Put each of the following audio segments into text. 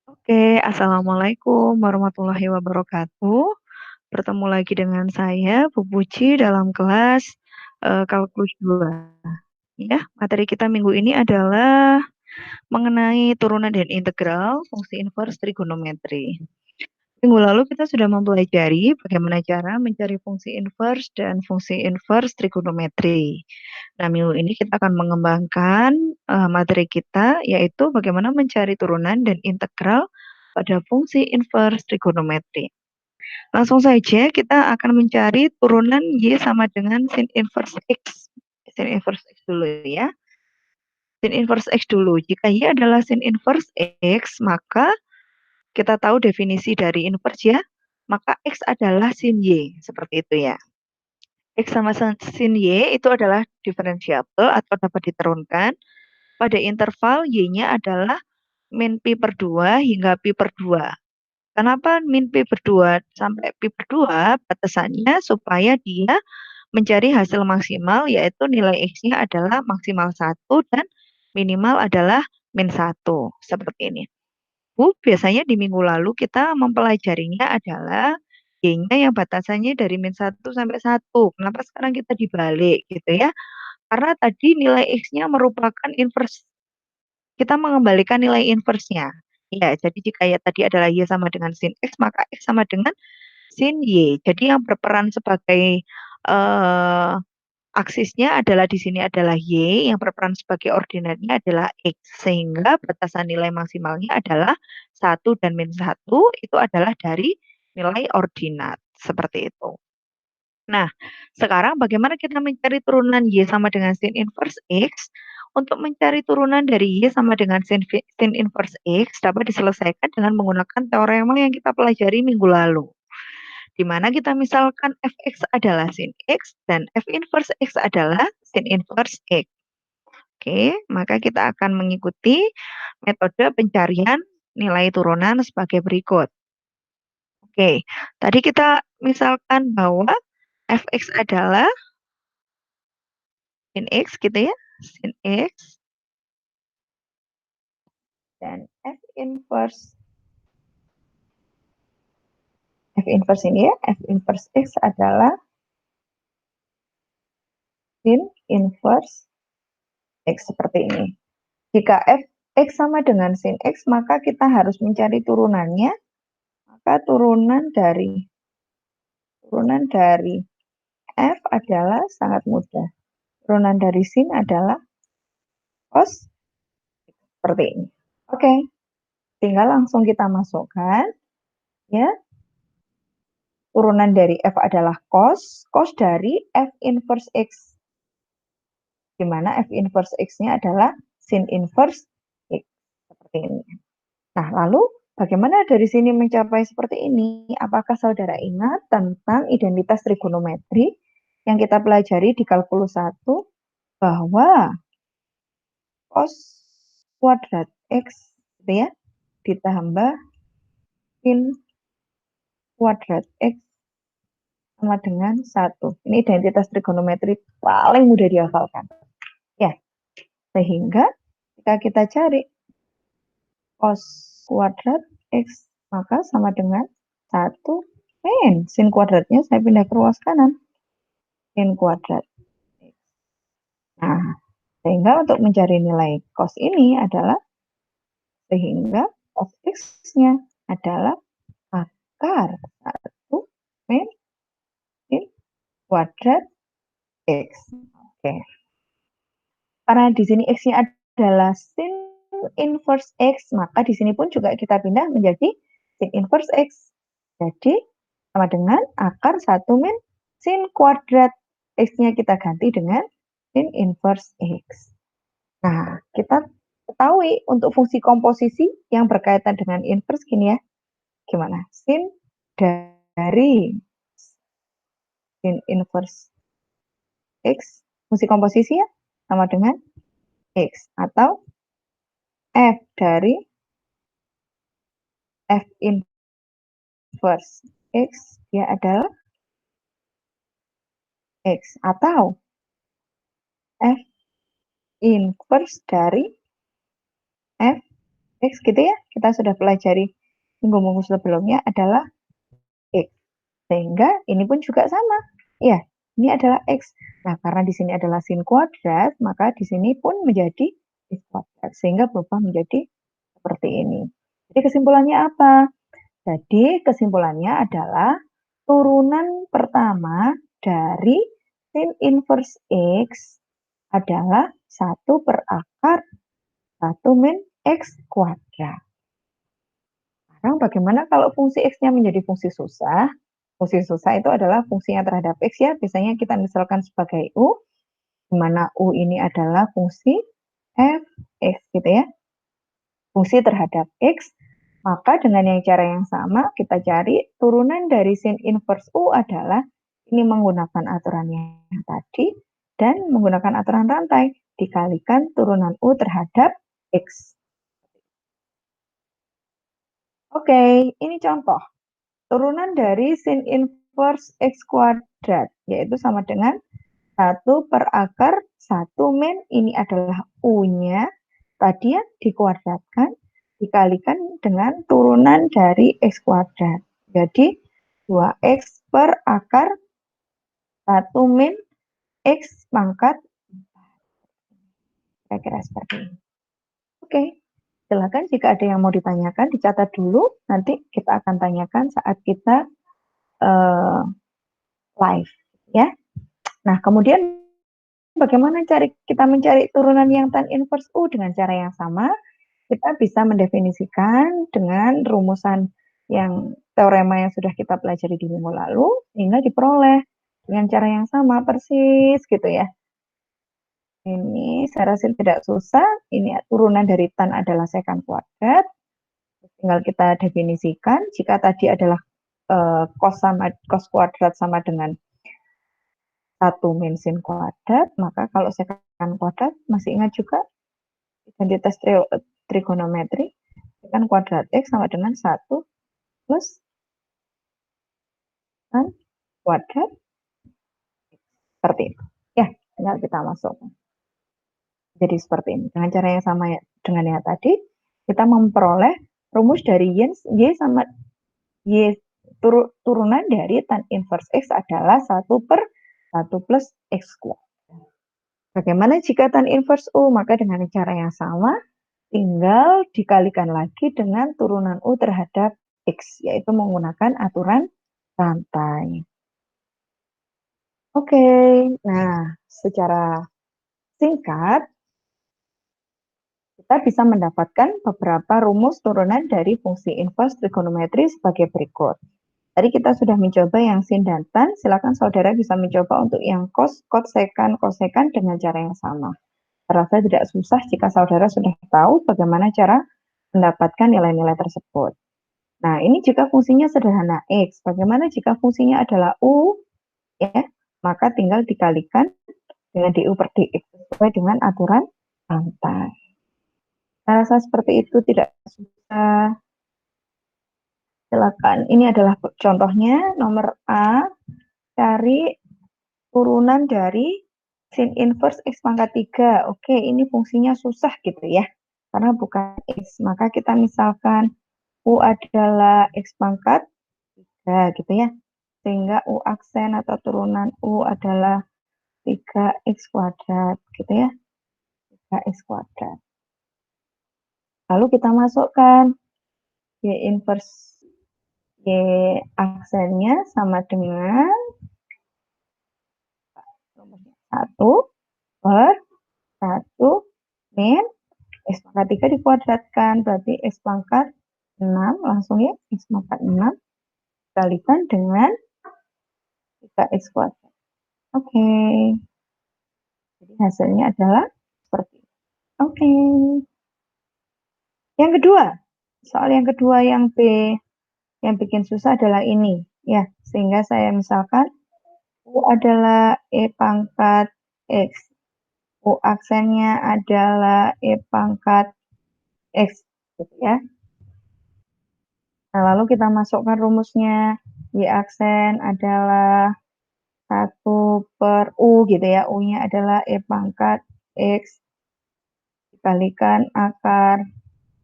Oke, assalamualaikum warahmatullahi wabarakatuh. Bertemu lagi dengan saya, Bu Puji, dalam kelas Kalkulus 2. Ya, materi kita minggu ini adalah mengenai turunan dan integral fungsi inverse trigonometri. Minggu lalu kita sudah mempelajari bagaimana cara mencari fungsi inverse dan fungsi inverse trigonometri. Nah, minggu ini kita akan mengembangkan materi kita, yaitu bagaimana mencari turunan dan integral pada fungsi inverse trigonometri. Langsung saja kita akan mencari turunan Y sama dengan sin inverse X. Sin inverse X dulu ya. Sin inverse X dulu. Jika Y adalah sin inverse X, maka kita tahu definisi dari inverse ya, maka X adalah sin Y. Seperti itu ya. X sama sin Y itu adalah diferensiabel atau dapat diturunkan pada interval Y-nya adalah min pi per 2 hingga pi per 2. Kenapa min pi per 2 sampai pi per 2? Batasannya supaya dia mencari hasil maksimal, yaitu nilai X-nya adalah maksimal 1 dan minimal adalah min 1. Seperti ini. Bu, biasanya di minggu lalu kita mempelajarinya adalah Y-nya yang batasannya dari min 1 sampai 1. Kenapa sekarang kita dibalik gitu ya? Karena tadi nilai X-nya merupakan inverse. Kita mengembalikan nilai inverse-nya. Ya, jadi jika ya tadi adalah Y sama dengan sin X, maka X sama dengan sin Y. Jadi yang berperan sebagai eh, aksisnya adalah di sini adalah Y, yang berperan sebagai ordinatnya adalah X. Sehingga batasan nilai maksimalnya adalah 1 dan min 1 itu adalah dari nilai ordinat. Seperti itu. Nah, sekarang bagaimana kita mencari turunan Y sama dengan sin inverse X? Untuk mencari turunan dari Y sama dengan sin inverse X dapat diselesaikan dengan menggunakan teorema yang kita pelajari minggu lalu. Di mana kita misalkan fx adalah sin X dan f inverse X adalah sin inverse X. Oke, maka kita akan mengikuti metode pencarian nilai turunan sebagai berikut. Oke, tadi kita misalkan bahwa fx adalah sin X gitu ya, sin X dan F inverse ini ya, F inverse X adalah sin inverse X seperti ini. Jika F X sama dengan sin X, maka kita harus mencari turunannya. Maka turunan dari F adalah sangat mudah. Turunan dari sin adalah cos seperti ini. Oke, tinggal langsung kita masukkan ya. Turunan dari F adalah cos dari F inverse X. Di mana F inverse X-nya adalah sin inverse X. Seperti ini. Nah, lalu bagaimana dari sini mencapai seperti ini? Apakah saudara ingat tentang identitas trigonometri yang kita pelajari di kalkulus 1 bahwa cos kuadrat X gitu ya, ditambah sin kuadrat X sama dengan 1. Ini identitas trigonometri paling mudah dihafalkan. Ya, sehingga jika kita cari cos kuadrat X, maka sama dengan 1 min. Sin kuadratnya saya pindah ke ruas kanan. Sin kuadrat X. Nah, sehingga untuk mencari nilai cos ini adalah sehingga cos X-nya adalah akar 1 min sin kuadrat X. Oke. Karena di sini X-nya adalah sin inverse X, maka di sini pun juga kita pindah menjadi sin inverse X. Jadi, sama dengan akar 1 min sin kuadrat. X-nya kita ganti dengan sin inverse X. Nah, kita ketahui untuk fungsi komposisi yang berkaitan dengan inverse gini ya. Gimana? Sin dari sin inverse X, fungsi komposisi ya, sama dengan X. Atau F dari F inverse X, dia adalah X. Atau F inverse dari F X gitu ya, kita sudah pelajari minggu-minggu sebelumnya adalah X. Sehingga ini pun juga sama. Ya, ini adalah X. Nah, karena di sini adalah sin kuadrat, maka di sini pun menjadi X kuadrat. Sehingga berubah menjadi seperti ini. Jadi kesimpulannya apa? Jadi kesimpulannya adalah turunan pertama dari sin inverse X adalah 1 per akar 1 min X kuadrat. Sekarang bagaimana kalau fungsi X-nya menjadi fungsi susah? Fungsi susah itu adalah fungsinya terhadap X ya. Biasanya kita misalkan sebagai U, di mana U ini adalah fungsi f X gitu ya. Fungsi terhadap X, maka dengan cara yang sama kita cari turunan dari sin inverse U adalah ini menggunakan aturan yang tadi dan menggunakan aturan rantai dikalikan turunan U terhadap X. Oke, ini contoh. Turunan dari sin inverse X kuadrat, yaitu sama dengan 1 per akar 1 min, ini adalah U-nya, tadi ya dikuadratkan, dikalikan dengan turunan dari X kuadrat. Jadi 2X per akar 1 min X pangkat 4. Kira-kira seperti ini. Oke, silakan jika ada yang mau ditanyakan, dicatat dulu, nanti kita akan tanyakan saat kita live. Ya. Nah, kemudian bagaimana kita mencari turunan yang tan inverse U dengan cara yang sama? Kita bisa mendefinisikan dengan rumusan yang teorema yang sudah kita pelajari di minggu lalu, sehingga diperoleh dengan cara yang sama persis gitu ya. Ini saya rasa tidak susah, ini turunan dari tan adalah sekant kuadrat, tinggal kita definisikan, jika tadi adalah cos kuadrat sama dengan 1 min sin kuadrat, maka kalau sekant kuadrat, masih ingat juga identitas trigonometri, sekant kuadrat X sama dengan 1 plus tan kuadrat seperti itu. Ya, tinggal kita masukkan. Jadi seperti ini. Dengan cara yang sama dengan yang tadi, kita memperoleh rumus dari Y sama Y turunan dari tan inverse X adalah 1 per 1 plus X kuadrat. Bagaimana jika tan inverse U? Maka dengan cara yang sama, tinggal dikalikan lagi dengan turunan U terhadap X, yaitu menggunakan aturan rantai. Oke, nah secara singkat, kita bisa mendapatkan beberapa rumus turunan dari fungsi inverse trigonometri sebagai berikut. Tadi kita sudah mencoba yang sin dan tan, silakan saudara bisa mencoba untuk yang cos, kosekan, kosekan dengan cara yang sama. Terasa tidak susah jika saudara sudah tahu bagaimana cara mendapatkan nilai-nilai tersebut. Nah, ini jika fungsinya sederhana X. Bagaimana jika fungsinya adalah U? Ya, maka tinggal dikalikan dengan du per dx sesuai dengan aturan rantai. Saya rasa seperti itu tidak susah. Silakan. Ini adalah contohnya nomor A. Cari turunan dari sin inverse X pangkat 3. Oke, ini fungsinya susah gitu ya. Karena bukan X. Maka kita misalkan U adalah X pangkat 3 gitu ya. Sehingga U aksen atau turunan U adalah 3X kuadrat gitu ya. 3X kuadrat. Lalu kita masukkan Y inverse Y aksennya sama dengan 1 per 1 min X pangkat 3 dikuadratkan. Berarti X pangkat 6 langsung ya. X pangkat 6 dikalikan dengan 3X kuadrat. Oke. Jadi hasilnya adalah seperti itu. Oke. Yang kedua. Soal yang kedua yang B. Yang bikin susah adalah ini. Ya, sehingga saya misalkan U adalah E pangkat X. U aksennya adalah E pangkat X. Gitu ya. Nah, lalu kita masukkan rumusnya. Y aksen adalah 1 per U gitu ya. U-nya adalah E pangkat X dikalikan akar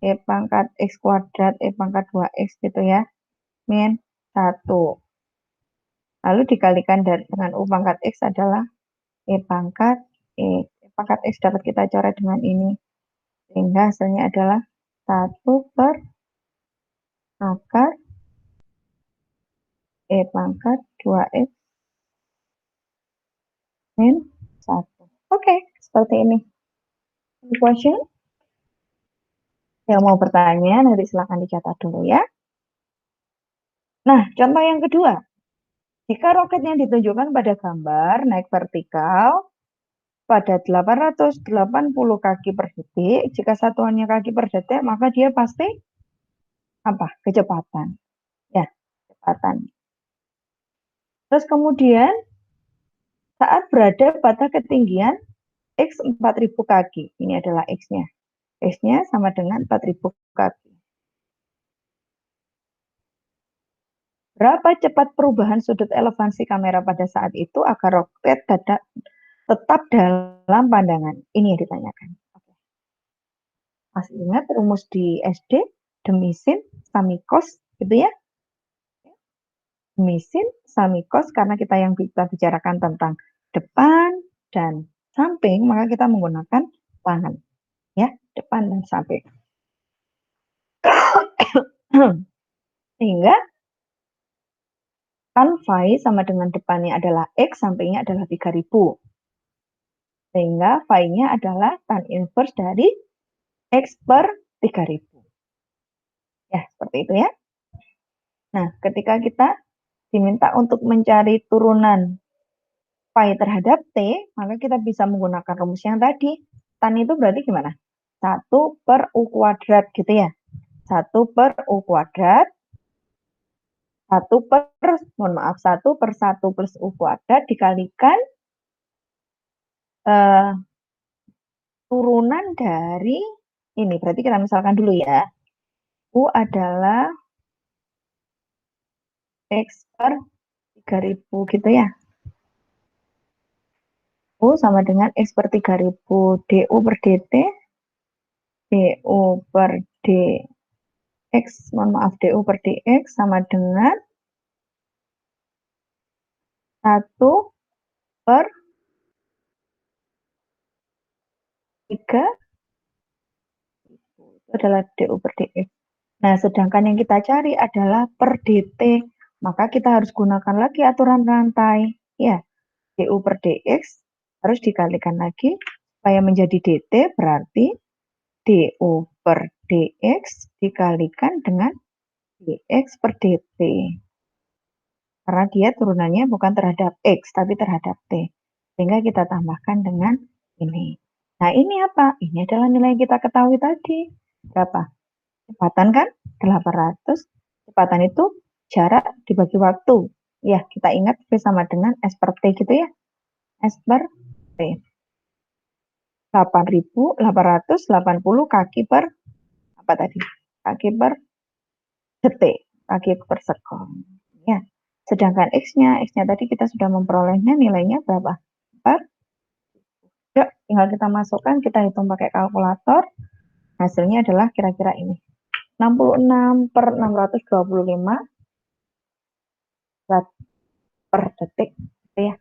E pangkat X kuadrat, E pangkat 2X gitu ya, min 1. Lalu dikalikan dengan U pangkat X adalah E pangkat X. E pangkat X dapat kita coret dengan ini. Sehingga hasilnya adalah 1/akar E pangkat 2X min 1. Oke, seperti ini. Any question? Yang mau bertanya, nanti silakan dicatat dulu ya. Nah, contoh yang kedua. Jika roket yang ditunjukkan pada gambar naik vertikal pada 880 kaki per detik, jika satuannya kaki per detik, maka dia pasti apa? Kecepatan. Ya, kecepatan. Terus kemudian saat berada pada ketinggian X 4000 kaki. Ini adalah X-nya. X-nya sama dengan 4000 kaki. Berapa cepat perubahan sudut elevasi kamera pada saat itu agar roket tetap dalam pandangan? Ini yang ditanyakan. Masih ingat rumus di SD? Demi sin, sami cos, gitu ya? Demi sin, sami cos, karena kita yang kita bicarakan tentang depan dan samping, maka kita menggunakan tangan. Ya, depan dan samping. Sehingga tan phi sama dengan depannya adalah X, sampingnya adalah 3000. Sehingga phi-nya adalah tan inverse dari X per 3000. Ya, seperti itu ya. Nah, ketika kita diminta untuk mencari turunan phi terhadap T, maka kita bisa menggunakan rumus yang tadi. Tan itu berarti gimana? 1/U kuadrat gitu ya. 1/U kuadrat. 1 plus U kuadrat dikalikan turunan dari ini. Berarti kita misalkan dulu ya. U adalah X per 3000 gitu ya. U sama dengan X per 3000 DU per DT. DU per DX, mohon maaf, DU per DX sama dengan 1 per 3. Itu adalah DU per DX. Nah, sedangkan yang kita cari adalah per DT. Maka kita harus gunakan lagi aturan rantai. Ya, DU per DX harus dikalikan lagi supaya menjadi DT, berarti DU per DX dikalikan dengan DX per DT. Karena dia turunannya bukan terhadap X, tapi terhadap T. Sehingga kita tambahkan dengan ini. Nah, ini apa? Ini adalah nilai yang kita ketahui tadi. Berapa? Kecepatan kan? 800. Kecepatan itu jarak dibagi waktu. Ya, kita ingat V sama dengan S per T gitu ya. S per T. 8.880 kaki per apa tadi? Kaki per detik. Kaki per sekon. Ya. Sedangkan X-nya tadi kita sudah memperolehnya nilainya berapa? 4. Yuk, tinggal kita masukkan, kita hitung pakai kalkulator. Hasilnya adalah kira-kira ini. 66/625 watt per detik. Ya.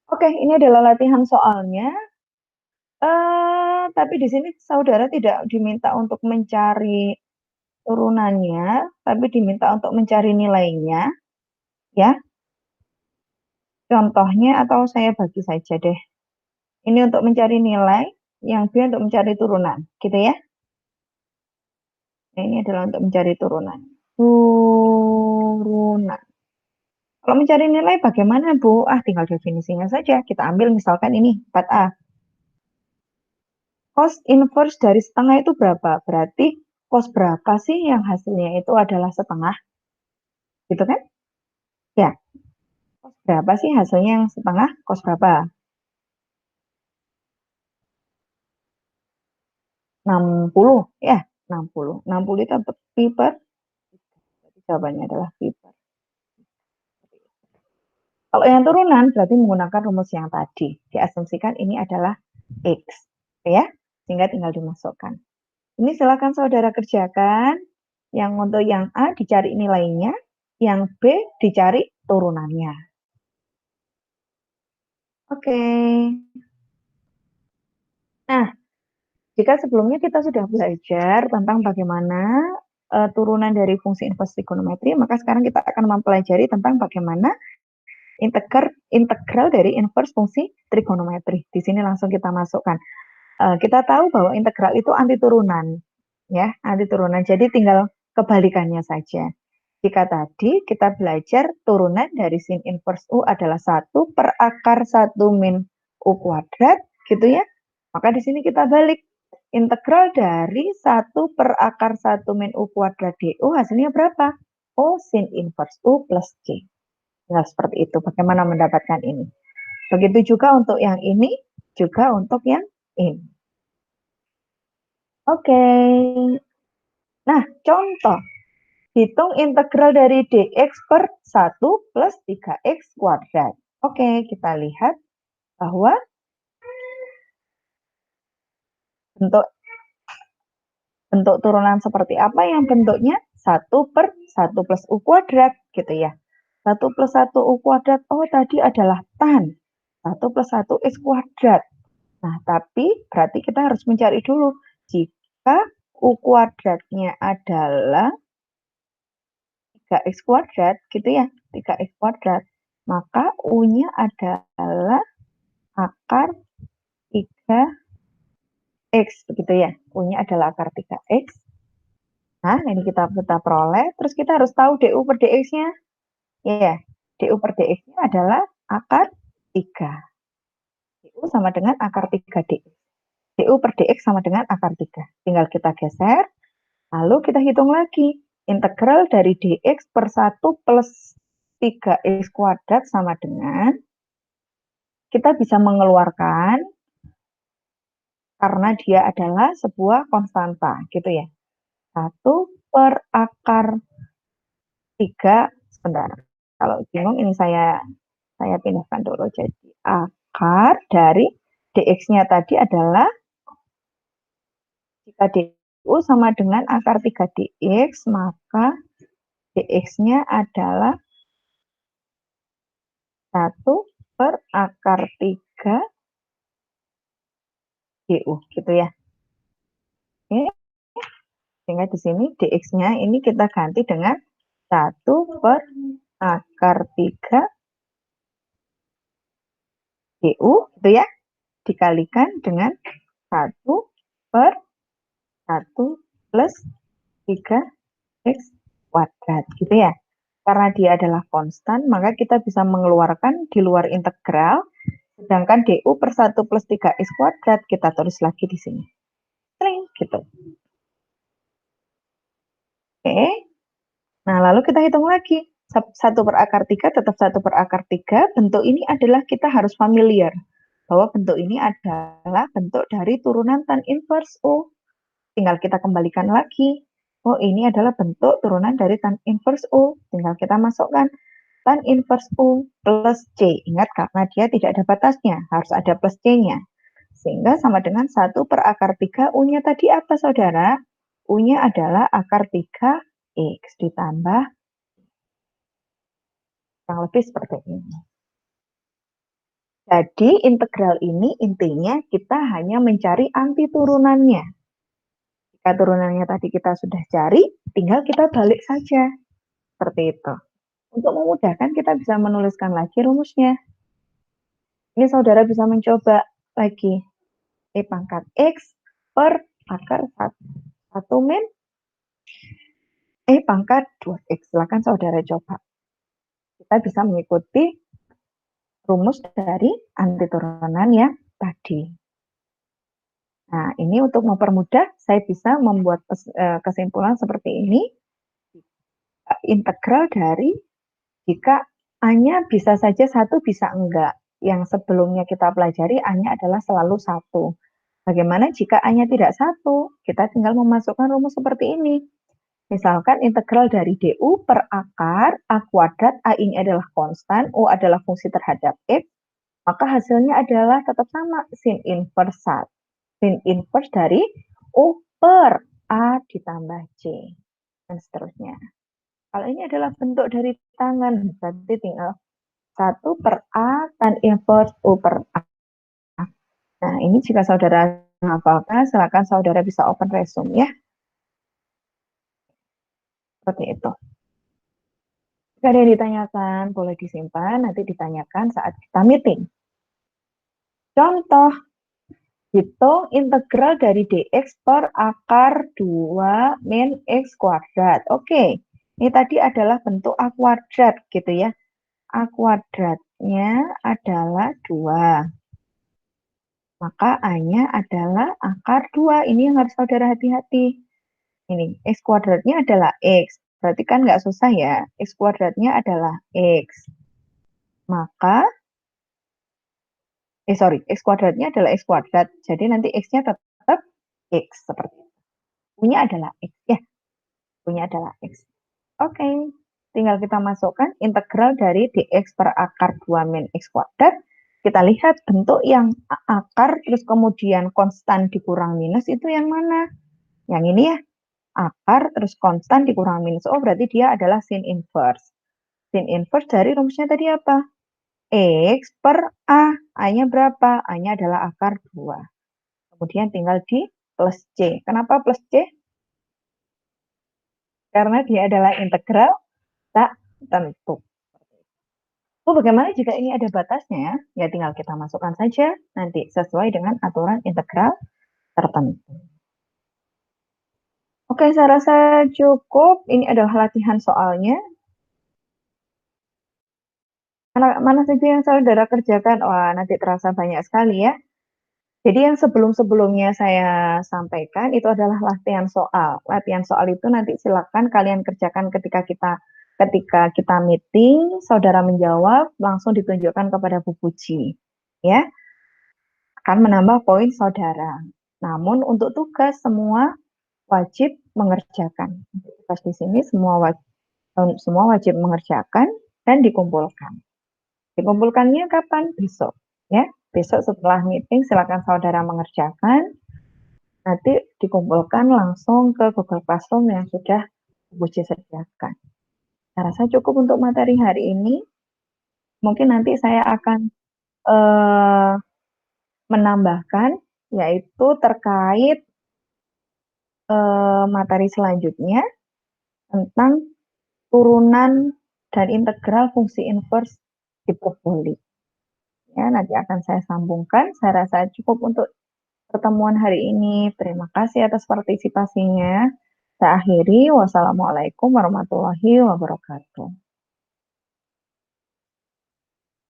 Oke, ini adalah latihan soalnya. Tapi di sini saudara tidak diminta untuk mencari turunannya, tapi diminta untuk mencari nilainya. Ya, contohnya atau saya bagi saja deh. Ini untuk mencari nilai, yang B untuk mencari turunan, gitu ya. Nah, ini adalah untuk mencari turunan. Turunan. Kalau mencari nilai bagaimana, Bu? Tinggal definisinya saja. Kita ambil misalkan ini, 4A. Cos inverse dari setengah itu berapa? Berarti cos berapa sih yang hasilnya itu adalah setengah? Gitu kan? Ya. Cos berapa sih hasilnya yang setengah? Cos berapa? 60. Ya, 60. 60 itu pi per. Jadi jawabannya adalah pi per. Kalau yang turunan berarti menggunakan rumus yang tadi. Diasumsikan ini adalah X. Ya. sehingga tinggal dimasukkan. Ini silakan saudara kerjakan. Yang untuk yang A dicari nilainya, yang B dicari turunannya. Oke. Nah, jika sebelumnya kita sudah belajar tentang bagaimana turunan dari fungsi inverse trigonometri, maka sekarang kita akan mempelajari tentang bagaimana integral dari inverse fungsi trigonometri. Di sini langsung kita masukkan. Kita tahu bahwa integral itu anti turunan, ya, anti turunan. Jadi tinggal kebalikannya saja. Jika tadi kita belajar turunan dari sin inverse U adalah 1 per akar 1 min U kuadrat, gitu ya. Maka di sini kita balik. Integral dari 1 per akar 1 min U kuadrat DU hasilnya berapa? O sin inverse U plus C. Nah, seperti itu. Bagaimana mendapatkan ini? Begitu juga untuk yang ini, juga untuk yang ini. Oke. Nah, contoh. Hitung integral dari dx per 1 plus 3x kuadrat. Oke, kita lihat bahwa bentuk turunan seperti apa yang bentuknya 1 per 1 plus u kuadrat, gitu ya. 1 plus 1 u kuadrat, oh tadi adalah tan. 1 plus 1 x kuadrat. Nah, tapi berarti kita harus mencari dulu. Jika u kuadratnya adalah 3x kuadrat, gitu ya, 3x kuadrat, maka u-nya adalah akar 3x, begitu ya. U-nya adalah akar 3x. Nah, ini kita peroleh. Terus kita harus tahu du per dx-nya. Ya, du per dx-nya adalah akar 3. Du sama dengan akar 3 dx. Du per dx sama dengan akar 3. Tinggal kita geser. Lalu kita hitung lagi. Integral dari dx per 1 plus 3x kuadrat sama dengan, kita bisa mengeluarkan karena dia adalah sebuah konstanta, gitu ya. 1 per akar 3, sebentar. Kalau bingung ini saya pindahkan dulu. Jadi akar dari dx-nya tadi adalah, jika du sama dengan akar 3 dx, maka dx-nya adalah 1 per akar 3 du, gitu ya. Oke. Sehingga di sini dx-nya ini kita ganti dengan 1 per akar 3 du, gitu ya, dikalikan dengan 1 per 1 plus 3x kuadrat, gitu ya. Karena dia adalah konstan, maka kita bisa mengeluarkan di luar integral, sedangkan du per 1 plus 3x kuadrat kita tulis lagi di sini. Gitu. Oke. Nah, lalu kita hitung lagi. 1 per akar 3 tetap 1 per akar 3. Bentuk ini adalah kita harus familiar. Bahwa bentuk ini adalah bentuk dari turunan tan inverse U. Tinggal kita kembalikan lagi. Oh, ini adalah bentuk turunan dari tan inverse U. Tinggal kita masukkan tan inverse U plus C. Ingat, karena dia tidak ada batasnya. Harus ada plus C-nya. Sehingga sama dengan 1 per akar 3. U-nya tadi apa, saudara? U-nya adalah akar 3x ditambah kurang lebih seperti ini. Jadi integral ini intinya kita hanya mencari anti turunannya. Jika turunannya tadi kita sudah cari, tinggal kita balik saja. Seperti itu. Untuk memudahkan kita bisa menuliskan lagi rumusnya. Ini saudara bisa mencoba lagi. E pangkat X per akar 1 min E pangkat 2X. Silakan saudara coba. Kita bisa mengikuti rumus dari anti turunan yang tadi. Nah, ini untuk mempermudah, saya bisa membuat kesimpulan seperti ini. Integral dari, jika A-nya bisa saja 1, bisa enggak. Yang sebelumnya kita pelajari, A-nya adalah selalu 1. Bagaimana jika A-nya tidak 1? Kita tinggal memasukkan rumus seperti ini. Misalkan integral dari du per akar A kuadrat, A ini adalah konstan, U adalah fungsi terhadap X, maka hasilnya adalah tetap sama, sin inverse 1 sin inverse dari U per A ditambah C, dan seterusnya. Kalau ini adalah bentuk dari tangan, berarti tinggal 1 per A tan inverse U per A. Nah, ini jika saudara menghafalkan, silakan saudara bisa open resume ya. Seperti itu. Jika ada yang ditanyakan, boleh disimpan, nanti ditanyakan saat kita meeting. Contoh, hitung integral dari dx per akar 2 min x kuadrat. Oke, ini tadi adalah bentuk A kuadrat gitu ya. A kuadratnya adalah 2. Maka A-nya adalah akar 2. Ini yang harus saudara hati-hati. Ini, x kuadratnya adalah x. Berarti kan nggak susah ya. X kuadratnya adalah x. Maka, x kuadratnya adalah x kuadrat. Jadi nanti x-nya tetap x. Seperti itu. Punya adalah x. Ya, punya adalah x. Oke. Tinggal kita masukkan integral dari dx per akar 2 min x kuadrat. Kita lihat bentuk yang akar terus kemudian konstan dikurang minus itu yang mana? Yang ini ya, akar terus konstan dikurang minus. Oh, berarti dia adalah sin inverse. Sin inverse dari rumusnya tadi apa? X per A. A-nya berapa? A-nya adalah akar 2. Kemudian tinggal di plus C. Kenapa plus C? Karena dia adalah integral tak tentu. Oh, bagaimana jika ini ada batasnya? Ya, tinggal kita masukkan saja nanti sesuai dengan aturan integral tertentu. Oke, saya rasa cukup. Ini adalah latihan soalnya. Mana saja yang saudara kerjakan? Wah, nanti terasa banyak sekali ya. Jadi yang sebelum-sebelumnya saya sampaikan itu adalah latihan soal. Latihan soal itu nanti silakan kalian kerjakan ketika kita meeting, saudara menjawab, langsung ditunjukkan kepada Bu Puji. Ya, akan menambah poin saudara. Namun untuk tugas semua wajib mengerjakan. Tugas di sini semua wajib mengerjakan dan dikumpulkan. Dikumpulkannya kapan? Besok. Ya, besok setelah meeting silakan saudara mengerjakan. Nanti dikumpulkan langsung ke Google Classroom yang sudah Bu Puji sediakan. Saya rasa cukup untuk materi hari ini. Mungkin nanti saya akan menambahkan, yaitu terkait materi selanjutnya tentang turunan dan integral fungsi inverse hiperbolik. Ya, nanti akan saya sambungkan. Saya rasa cukup untuk pertemuan hari ini. Terima kasih atas partisipasinya. Saya akhiri. Wassalamualaikum warahmatullahi wabarakatuh.